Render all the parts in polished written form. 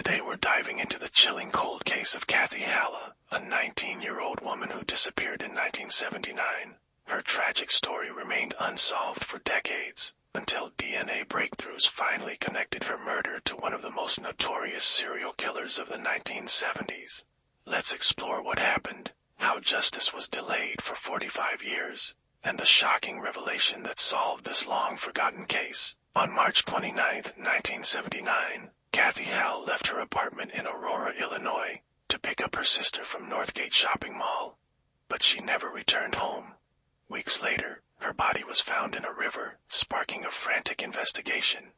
Today we're diving into the chilling cold case of Kathy Halle, a 19-year-old woman who disappeared in 1979. Her tragic story remained unsolved for decades, until DNA breakthroughs finally connected her murder to one of the most notorious serial killers of the 1970s. Let's explore what happened, how justice was delayed for 45 years, and the shocking revelation that solved this long-forgotten case. On March 29, 1979, Kathy Halle left her apartment in Aurora, Illinois, to pick up her sister from Northgate Shopping Mall, but she never returned home. Weeks later, her body was found in a river, sparking a frantic investigation.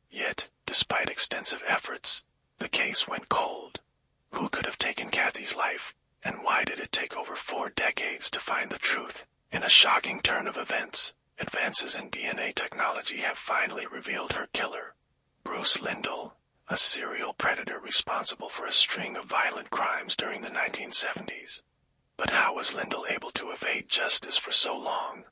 Yet, despite extensive efforts, the case went cold. Who could have taken Kathy's life, and why did it take over 4 decades to find the truth? In a shocking turn of events, advances in DNA technology have finally revealed her killer, Bruce Lindahl, a serial predator responsible for a string of violent crimes during the 1970s. But how was Lindahl able to evade justice for so long?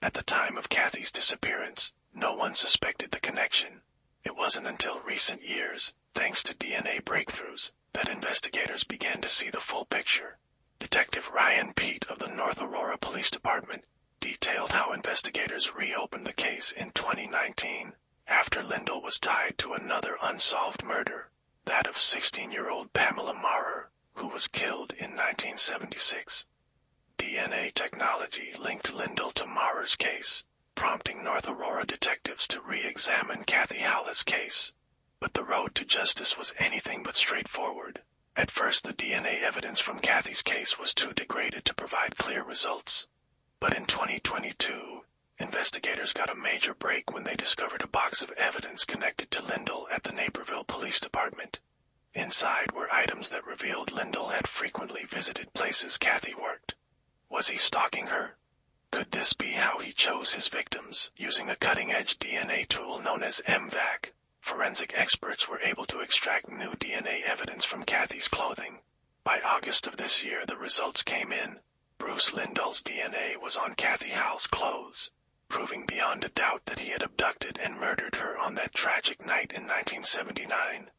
At the time of Kathy's disappearance, no one suspected the connection. It wasn't until recent years, thanks to DNA breakthroughs, that investigators began to see the full picture. Detective Ryan Pete of the North Aurora Police Department detailed how investigators reopened the case in 2019, after Lindahl was tied to another unsolved murder, that of 16-year-old Pamela Maurer, who was killed in 1976. DNA technology linked Lindahl to Maurer's case, prompting North Aurora detectives to re-examine Kathy Halle's case. But the road to justice was anything but straightforward. At first, the DNA evidence from Kathy's case was too degraded to provide clear results. But in 2022, investigators got a major break when they discovered a box of evidence connected to Lindahl at the Naperville Police Department. Inside were items that revealed Lindahl had frequently visited places Kathy worked. Was he stalking her? Could this be how he chose his victims? Using a cutting-edge DNA tool known as MVAC, forensic experts were able to extract new DNA evidence from Kathy's clothing. By August of this year, the results came in. Bruce Lindahl's DNA was on Kathy Halle's clothes, proving beyond a doubt that he had abducted and murdered her on that tragic night in 1979.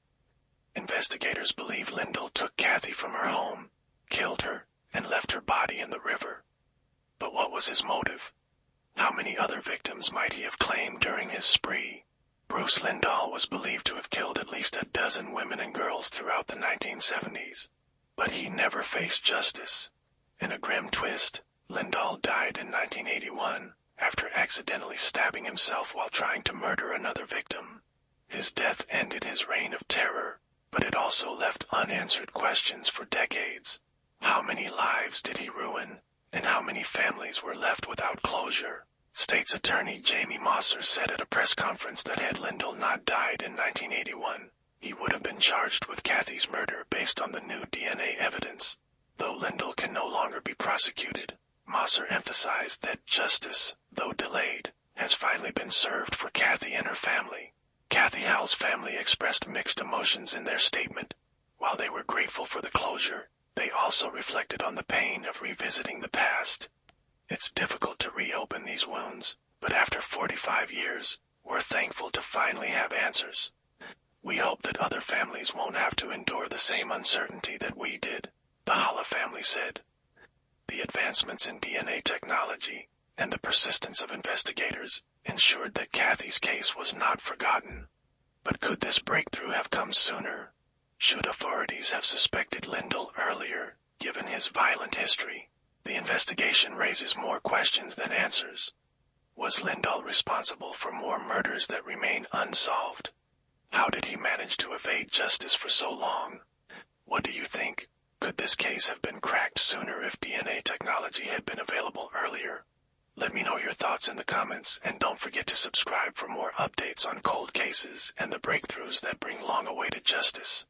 Investigators believe Lindahl took Kathy from her home, killed her, and left her body in the river. But what was his motive? How many other victims might he have claimed during his spree? Bruce Lindahl was believed to have killed at least a dozen women and girls throughout the 1970s. But he never faced justice. In a grim twist, Lindahl died in 1981 after accidentally stabbing himself while trying to murder another victim. His death ended his reign of terror, but it also left unanswered questions for decades. How many lives did he ruin, and how many families were left without closure? State's Attorney Jamie Mosser said at a press conference that had Lindahl not died in 1981, he would have been charged with Kathy's murder based on the new DNA evidence. Though Lindahl can no longer be prosecuted, Mosser emphasized that justice, though delayed, has finally been served for Kathy and her family. Kathy Halle's family expressed mixed emotions in their statement. While they were grateful for the closure, they also reflected on the pain of revisiting the past. It's difficult to reopen these wounds, but after 45 years, we're thankful to finally have answers. We hope that other families won't have to endure the same uncertainty that we did, the Halle family said. The advancements in DNA technology and the persistence of investigators ensured that Kathy's case was not forgotten. But could this breakthrough have come sooner? Should authorities have suspected Lindahl earlier, given his violent history? The investigation raises more questions than answers. Was Lindahl responsible for more murders that remain unsolved? How did he manage to evade justice for so long? What do you think? Could this case have been cracked sooner if DNA technology had been available earlier? Let me know your thoughts in the comments, and don't forget to subscribe for more updates on cold cases and the breakthroughs that bring long-awaited justice.